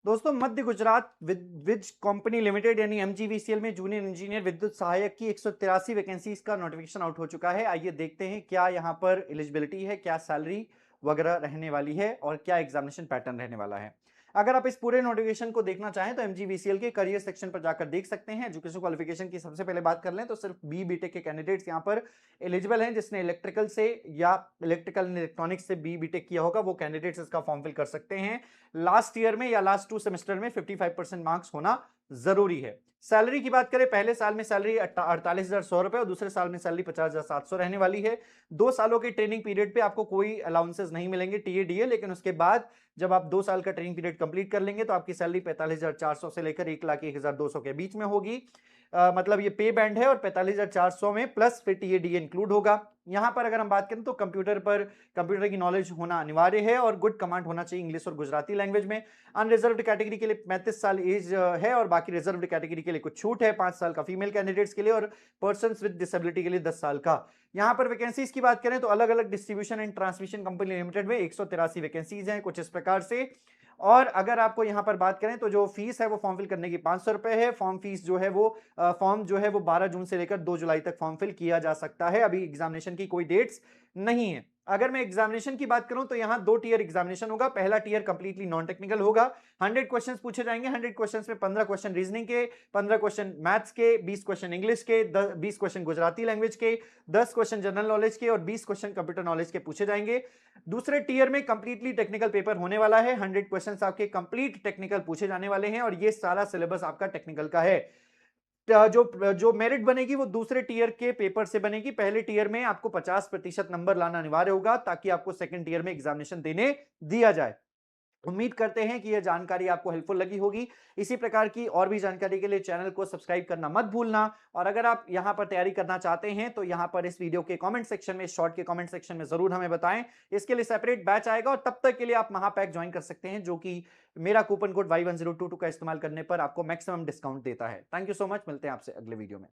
दोस्तों मध्य Gujarat Vij company limited यानी MGVCL में जूनियर इंजीनियर विद्युत सहायक की 183 वैकेंसीज का नोटिफिकेशन आउट हो चुका है। आइए देखते हैं क्या यहां पर एलिजिबिलिटी है, क्या सैलरी वगैरह रहने वाली है और क्या एग्जामिनेशन पैटर्न रहने वाला है। अगर आप इस पूरे नोटिफिकेशन को देखना चाहें तो एमजीवीसीएल के करियर सेक्शन पर जाकर देख सकते हैं। एजुकेशन क्वालिफिकेशन की सबसे पहले बात कर लें तो सिर्फ बी बीटेक के कैंडिडेट्स यहां पर एलिजिबल हैं। जिसने इलेक्ट्रिकल से या इलेक्ट्रिकल एंड इलेक्ट्रॉनिक्स से बी बीटेक किया होगा वो कैंडिडेट्स इसका फॉर्म फिल कर सकते हैं। लास्ट ईयर में या लास्ट 2 सेमेस्टर में 55% मार्क्स होना जरूरी है। सैलरी की बात करें, पहले साल में सैलरी 48,100 रुपए और दूसरे साल में सैलरी 50,700 रहने वाली है। 2 सालों के ट्रेनिंग पीरियड पे आपको कोई अलाउंसेस नहीं मिलेंगे टीएडीए, लेकिन उसके बाद जब आप 2 साल का ट्रेनिंग पीरियड कंप्लीट कर लेंगे तो आपकी सैलरी 45,400 से लेकर 1,01,200 के बीच में होगी। मतलब ये पे बैंड है और 45,400 में प्लस फिर टीएडीए इंक्लूड होगा। यहां पर अगर हम बात करें तो कंप्यूटर की नॉलेज होना अनिवार्य है और गुड कमांड होना चाहिए इंग्लिश और गुजराती लैंग्वेज में। अनरिजर्व्ड कैटेगरी के लिए 35 साल एज है और बाकी रिजर्व्ड कैटेगरी के लिए कुछ छूट है, 5 साल का फीमेल कैंडिडेट्स के लिए और पर्सन विद डिसेबिलिटी के लिए 10 साल का। यहां पर वैकेंसीज की बात करें तो अलग अलग distribution and transmission company limited में 183 वैकेंसीज हैं कुछ इस प्रकार से। और अगर आपको यहां पर बात करें तो जो फीस है वो फॉर्म फिल करने की 500 रुपए है। फॉर्म फीस जो है वो फॉर्म जो है वो 12 जून से लेकर 2 जुलाई तक फॉर्म फिल किया जा सकता है। अभी एग्जामिनेशन की कोई डेट्स नहीं है। अगर मैं एग्जामिनेशन की बात करूं तो यहां 2 टियर एग्जामिनेशन होगा। पहला टियर कंप्लीटली नॉन टेक्निकल होगा। 100 क्वेश्चंस पूछे जाएंगे। 100 क्वेश्चंस में 15 क्वेश्चन रीजनिंग के, 15 क्वेश्चन मैथ्स के, 20 क्वेश्चन इंग्लिश के, 20 क्वेश्चन गुजराती लैंग्वेज के, 10 क्वेश्चन जनरल नॉलेज के और 20 क्वेश्चन कंप्यूटर नॉलेज के पूछे जाएंगे। दूसरे टियर में कंप्लीटली टेक्निकल पेपर होने वाला है। 100 क्वेश्चंस आपके कंप्लीट टेक्निकल पूछे जाने वाले हैं और ये सारा सिलेबस आपका टेक्निकल का है। जो जो मेरिट बनेगी वो दूसरे टियर के पेपर से बनेगी। पहले टियर में आपको 50% नंबर लाना अनिवार्य होगा ताकि आपको सेकंड टियर में एग्जामिनेशन देने दिया जाए। उम्मीद करते हैं कि यह जानकारी आपको हेल्पफुल लगी होगी। इसी प्रकार की और भी जानकारी के लिए चैनल को सब्सक्राइब करना मत भूलना। और अगर आप यहां पर तैयारी करना चाहते हैं तो यहां पर इस वीडियो के कमेंट सेक्शन में, शॉर्ट के कमेंट सेक्शन में जरूर हमें बताएं। इसके लिए सेपरेट बैच आएगा और तब तक के लिए आप महापैक ज्वाइन कर सकते हैं जो कि मेरा कूपन कोड Y1022 का इस्तेमाल करने पर आपको मैक्सिमम डिस्काउंट देता है। थैंक यू सो मच, मिलते हैं आपसे अगले वीडियो में।